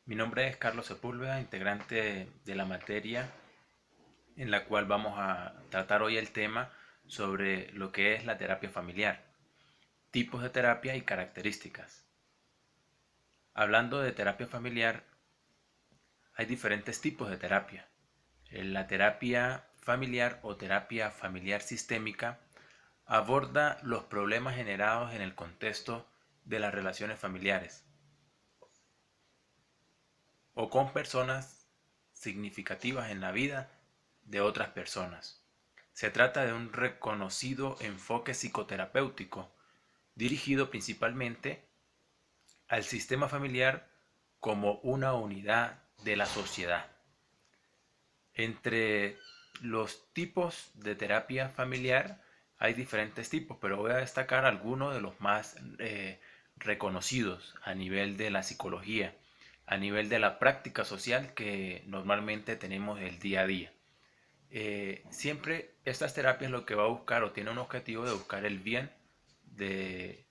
Mi nombre es Carlos Sepúlveda, integrante de la materia en la cual vamos a tratar hoy el tema sobre lo que es la terapia familiar, tipos de terapia y características. Hablando de terapia familiar, hay diferentes tipos de terapia. La terapia familiar o terapia familiar sistémica aborda los problemas generados en el contexto de las relaciones familiares o con personas significativas en la vida de otras personas. Se trata de un reconocido enfoque psicoterapéutico dirigido principalmente al sistema familiar como una unidad de la sociedad. Entre los tipos de terapia familiar hay diferentes tipos, pero voy a destacar algunos de los más reconocidos a nivel de la psicología, a nivel de la práctica social que normalmente tenemos el día a día. Siempre estas terapias lo que va a buscar o tiene un objetivo de buscar el bien de,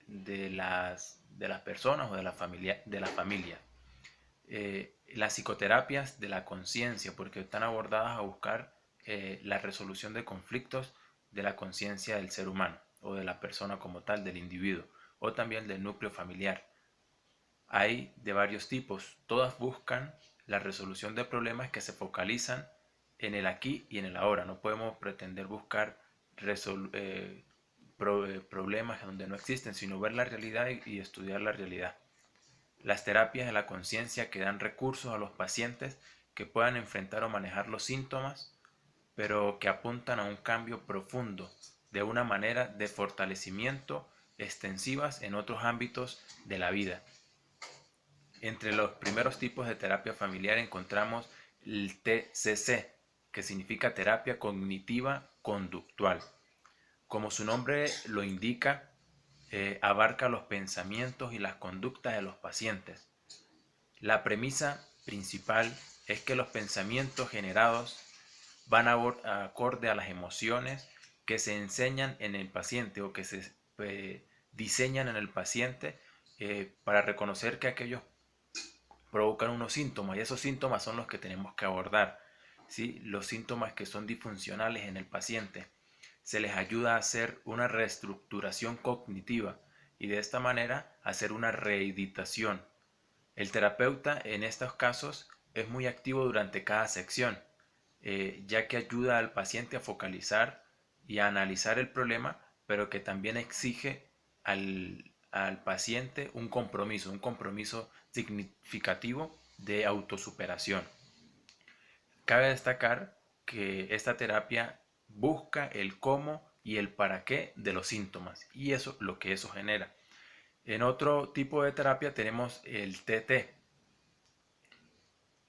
de las personas o de la familia. Las psicoterapias de la conciencia, porque están abordadas a buscar la resolución de conflictos de la conciencia del ser humano o de la persona como tal, del individuo, o también del núcleo familiar. Hay de varios tipos, todas buscan la resolución de problemas que se focalizan en el aquí y en el ahora. No podemos pretender buscar problemas donde no existen, sino ver la realidad y estudiar la realidad. Las terapias de la conciencia que dan recursos a los pacientes que puedan enfrentar o manejar los síntomas, pero que apuntan a un cambio profundo, de una manera de fortalecimiento extensivas en otros ámbitos de la vida. Entre los primeros tipos de terapia familiar encontramos el TCC, que significa terapia cognitiva conductual. Como su nombre lo indica, abarca los pensamientos y las conductas de los pacientes. La premisa principal es que los pensamientos generados van acorde a las emociones que se enseñan en el paciente o que se diseñan en el paciente para reconocer que aquellos provocan unos síntomas y esos síntomas son los que tenemos que abordar. ¿Sí? Los síntomas que son disfuncionales en el paciente. Se les ayuda a hacer una reestructuración cognitiva y de esta manera hacer una reeditación. El terapeuta en estos casos es muy activo durante cada sección, ya que ayuda al paciente a focalizar y a analizar el problema, pero que también exige al paciente un compromiso significativo de autosuperación. Cabe destacar que esta terapia busca el cómo y el para qué de los síntomas y eso lo que eso genera. En otro tipo de terapia tenemos el TT.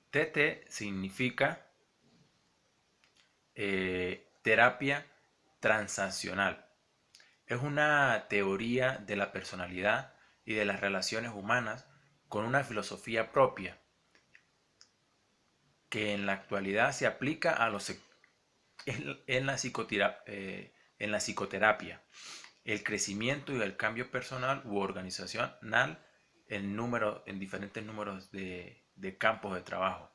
TT significa terapia transaccional. Es una teoría de la personalidad y de las relaciones humanas con una filosofía propia que en la actualidad se aplica a los, en la psicoterapia, el crecimiento y el cambio personal u organizacional en diferentes números de campos de trabajo.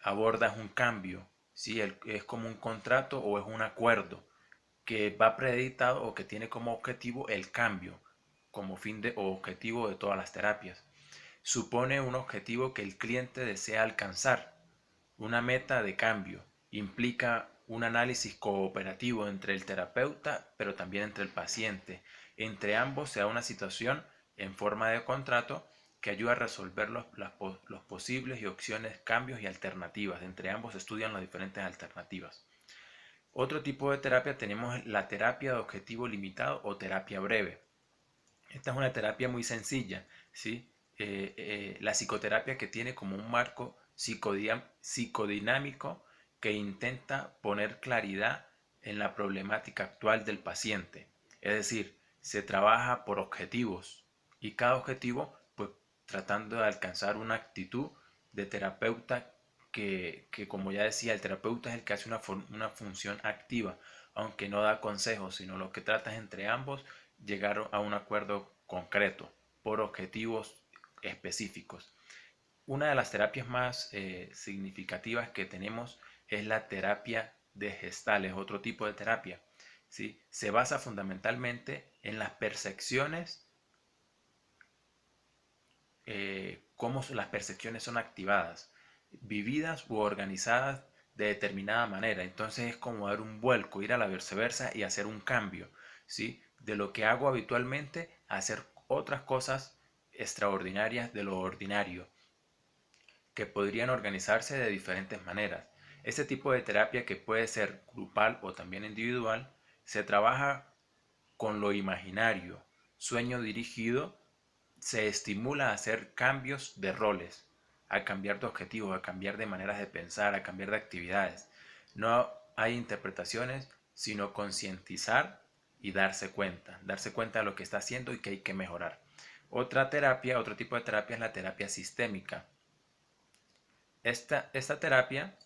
Abordas un cambio, ¿sí? Es como un contrato o es un acuerdo que va predictado o que tiene como objetivo el cambio, como fin de, o objetivo de todas las terapias. Supone un objetivo que el cliente desea alcanzar, una meta de cambio. Implica un análisis cooperativo entre el terapeuta, pero también entre el paciente. Entre ambos se da una situación en forma de contrato que ayuda a resolver los posibles y opciones, cambios y alternativas. Entre ambos se estudian las diferentes alternativas. Otro tipo de terapia tenemos la terapia de objetivo limitado o terapia breve. Esta es una terapia muy sencilla, ¿sí? La psicoterapia que tiene como un marco psicodinámico que intenta poner claridad en la problemática actual del paciente. Es decir, se trabaja por objetivos y cada objetivo pues tratando de alcanzar una actitud de terapeuta que como ya decía, el terapeuta es el que hace una función activa, aunque no da consejos, sino lo que trata es entre ambos llegar a un acuerdo concreto por objetivos específicos. Una de las terapias más significativas que tenemos es la terapia de Gestalt, es otro tipo de terapia. ¿Sí? Se basa fundamentalmente en las percepciones, cómo las percepciones son activadas, vividas u organizadas de determinada manera. Entonces es como dar un vuelco, ir a la viceversa y hacer un cambio, ¿sí? De lo que hago habitualmente a hacer otras cosas extraordinarias de lo ordinario, que podrían organizarse de diferentes maneras. Este tipo de terapia, que puede ser grupal o también individual, se trabaja con lo imaginario, sueño dirigido, se estimula a hacer cambios de roles, a cambiar de objetivos, a cambiar de maneras de pensar, a cambiar de actividades. No hay interpretaciones, sino concientizar y darse cuenta de lo que está haciendo y que hay que mejorar. Otra terapia, otro tipo de terapia es la terapia sistémica. Esta terapia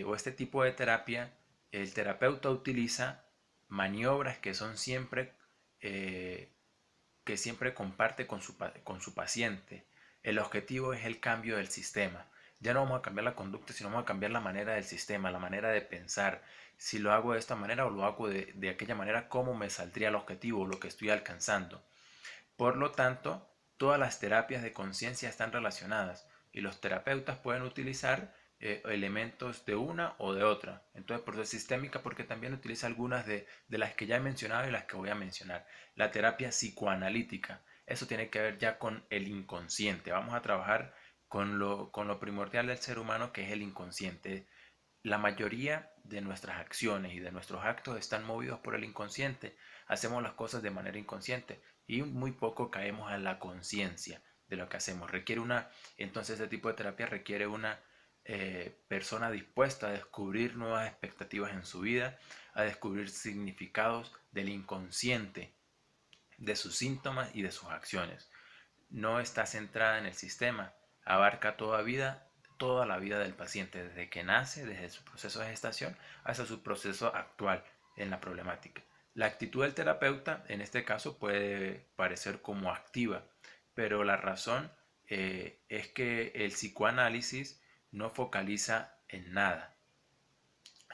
o este tipo de terapia, el terapeuta utiliza maniobras que son siempre eh, que siempre comparte con su paciente. El objetivo es el cambio del sistema. Ya no vamos a cambiar la conducta, sino vamos a cambiar la manera del sistema, la manera de pensar. Si lo hago de esta manera o lo hago de aquella manera, ¿cómo me saldría el objetivo o lo que estoy alcanzando? Por lo tanto, todas las terapias de conciencia están relacionadas y los terapeutas pueden utilizar elementos de una o de otra. Entonces, por eso es sistémica, porque también utiliza algunas de las que ya he mencionado y las que voy a mencionar. La terapia psicoanalítica, eso tiene que ver ya con el inconsciente. Vamos a trabajar con lo primordial del ser humano, que es el inconsciente. La mayoría de nuestras acciones y de nuestros actos están movidos por el inconsciente. Hacemos las cosas de manera inconsciente y muy poco caemos en la conciencia de lo que hacemos. Entonces este tipo de terapia requiere una persona dispuesta a descubrir nuevas expectativas en su vida, a descubrir significados del inconsciente, de sus síntomas y de sus acciones. No está centrada en el sistema, abarca toda la vida del paciente, desde que nace, desde su proceso de gestación hasta su proceso actual en la problemática. La actitud del terapeuta en este caso puede parecer como activa, pero la razón es que el psicoanálisis no focaliza en nada.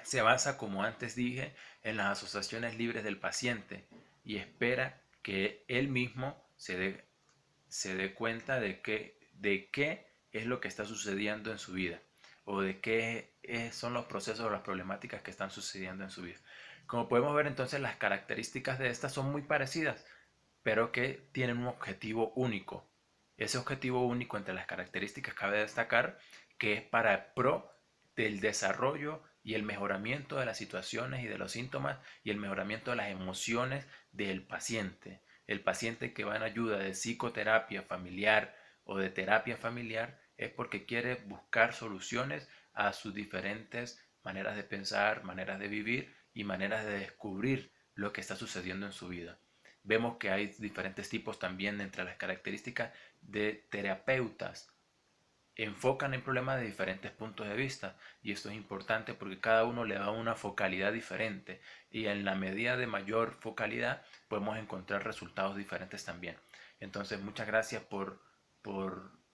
Se basa, como antes dije, en las asociaciones libres del paciente y espera que él mismo se dé cuenta de qué es lo que está sucediendo en su vida o de qué son los procesos o las problemáticas que están sucediendo en su vida. Como podemos ver, entonces, las características de estas son muy parecidas, pero que tienen un objetivo único. Ese objetivo único entre las características cabe destacar que es para el pro del desarrollo y el mejoramiento de las situaciones y de los síntomas y el mejoramiento de las emociones del paciente. El paciente que va en ayuda de psicoterapia familiar o de terapia familiar es porque quiere buscar soluciones a sus diferentes maneras de pensar, maneras de vivir y maneras de descubrir lo que está sucediendo en su vida. Vemos que hay diferentes tipos también entre las características de terapeutas. Enfocan en problemas de diferentes puntos de vista y esto es importante porque cada uno le da una focalidad diferente y en la medida de mayor focalidad podemos encontrar resultados diferentes también. Entonces, muchas gracias por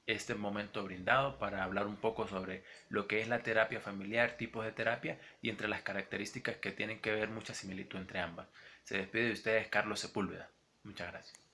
este momento brindado para hablar un poco sobre lo que es la terapia familiar, tipos de terapia y entre las características que tienen que ver mucha similitud entre ambas. Se despide de ustedes Carlos Sepúlveda. Muchas gracias.